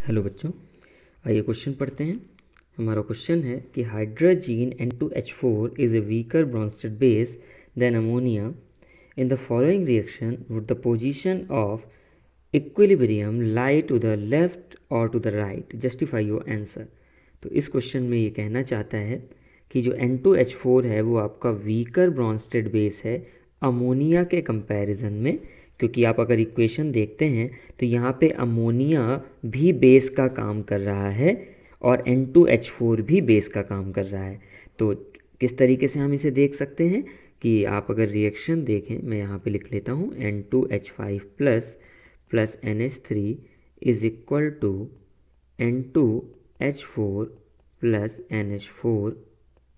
Hello बच्चों, आइए question पढ़ते हैं। हमारा क्वेश्चन है कि hydrazine N2H4 is a weaker Bronsted base than ammonia. In the following reaction would the position of equilibrium lie to the left और to the right, justify your answer. तो इस क्वेश्चन में ये कहना चाहता है कि जो N2H4 है वो आपका वीकर ब्रॉन्स्टेड बेस है अमोनिया के कंपैरिजन में, क्योंकि आप अगर इक्वेशन देखते हैं तो यहाँ पे अमोनिया भी बेस का काम कर रहा है और N2H4 भी बेस का काम कर रहा है। तो किस तरीके से हम इसे देख सकते हैं कि आप अगर रिएक्शन देखें, मैं यहाँ पे लिख लेता हूँ N2H5 plus NH3 is equal to N2H4 plus NH4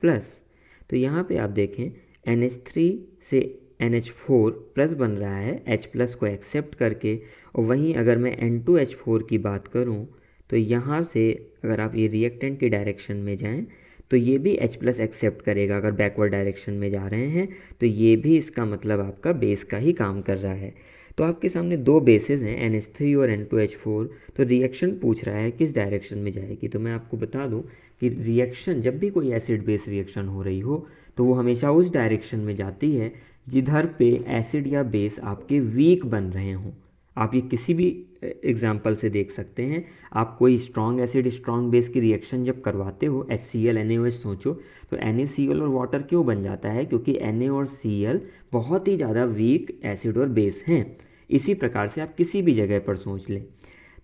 plus. तो यहाँ पे आप देखें NH3 से NH4 प्लस बन रहा है H प्लस को एक्सेप्ट करके, और वहीं अगर मैं N2H4 की बात करूँ तो यहाँ से अगर आप ये रिएक्टेंट की डायरेक्शन में जाएं तो ये भी H प्लस एक्सेप्ट करेगा। अगर बैकवर्ड डायरेक्शन में जा रहे हैं तो ये भी इसका मतलब आपका बेस का ही काम कर रहा है। तो आपके सामने दो बेसेस हैं NH3 और N2H4। तो रिएक्शन पूछ रहा है किस डायरेक्शन में जाएगी। तो मैं आपको बता दूं कि रिएक्शन, जब भी कोई एसिड बेस रिएक्शन हो रही हो तो वो हमेशा उस डायरेक्शन में जाती है जिधर पे एसिड या बेस आपके वीक बन रहे हों। आप ये किसी भी एग्जाम्पल से देख सकते हैं। आप कोई स्ट्रॉन्ग एसिड स्ट्रॉन्ग बेस की रिएक्शन जब करवाते हो, HCl NaOH सोचो, तो NaCl और वाटर क्यों बन जाता है? क्योंकि Na और Cl बहुत ही ज़्यादा वीक एसिड और बेस हैं। इसी प्रकार से आप किसी भी जगह पर सोच लें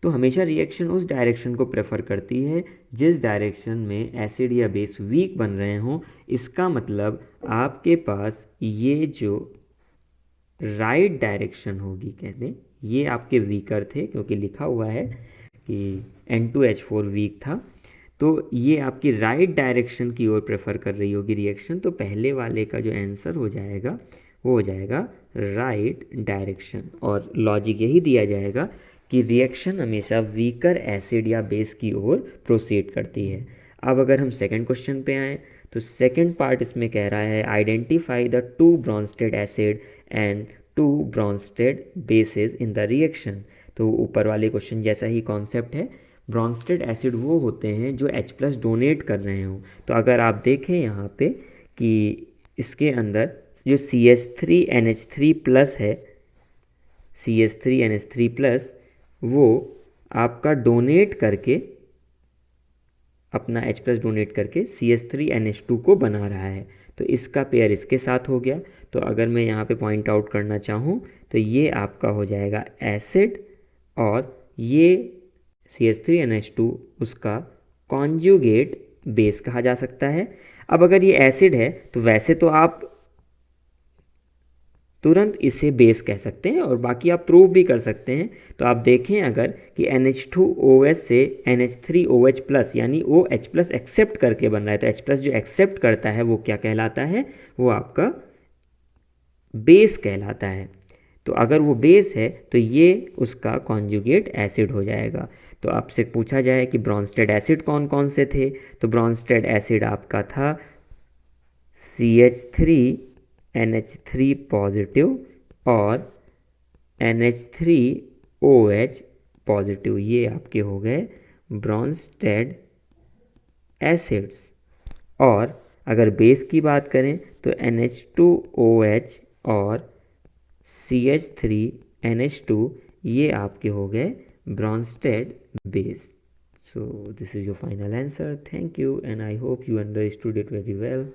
तो हमेशा रिएक्शन उस डायरेक्शन को प्रेफर करती है जिस डायरेक्शन में एसिड या बेस वीक बन रहे हों। इसका मतलब आपके पास ये जो राइट डायरेक्शन होगी, कहते हैं ये आपके वीकर थे क्योंकि लिखा हुआ है कि N2H4 वीक था, तो ये आपकी राइट डायरेक्शन की ओर प्रेफर कर रही होगी रिएक्शन। तो पहले वाले का जो आंसर हो जाएगा वो हो जाएगा राइट डायरेक्शन, और लॉजिक यही दिया जाएगा कि रिएक्शन हमेशा वीकर एसिड या बेस की ओर प्रोसीड करती है। अब अगर हम सेकंड क्वेश्चन पे आएँ तो सेकंड पार्ट इसमें कह रहा है identify the two Bronsted acid and two Bronsted bases in the reaction. तो ऊपर वाले क्वेश्चन जैसा ही कॉन्सेप्ट है। ब्रॉन्स्टेड एसिड वो होते हैं जो H प्लस डोनेट कर रहे हों। तो अगर आप देखें यहाँ पे कि इसके अंदर जो CH3NH3 प्लस है, CH3NH3 प्लस, वो आपका डोनेट करके अपना H प्लस डोनेट करके CH3NH2 को बना रहा है। तो इसका पेयर इसके साथ हो गया। तो अगर मैं यहाँ पे पॉइंट आउट करना चाहूँ तो ये आपका हो जाएगा एसिड, और ये CH3NH2 उसका कॉन्जुगेट बेस कहा जा सकता है। अब अगर ये एसिड है तो वैसे तो आप तुरंत इसे बेस कह सकते हैं और बाकी आप प्रूव भी कर सकते हैं। तो आप देखें अगर कि NH2OH से NH3OH प्लस यानी OH प्लस एक्सेप्ट करके बन रहा है, तो H प्लस जो एक्सेप्ट करता है वो क्या कहलाता है? वो आपका बेस कहलाता है। तो अगर वो बेस है तो ये उसका कॉन्जुगेट एसिड हो जाएगा। तो आपसे पूछा जाए कि ब्रॉन्स्टेड एसिड कौन कौन से थे, तो ब्रॉन्स्टेड एसिड आपका था CH3NH3 पॉजिटिव और NH3OH पॉजिटिव। ये आपके हो गए ब्रॉन्स्टेड एसिड्स। और अगर बेस की बात करें तो NH2OH और CH3NH2 ये आपके हो गए Brønsted base. So this is your final answer. Thank you and I hope you understood it very well.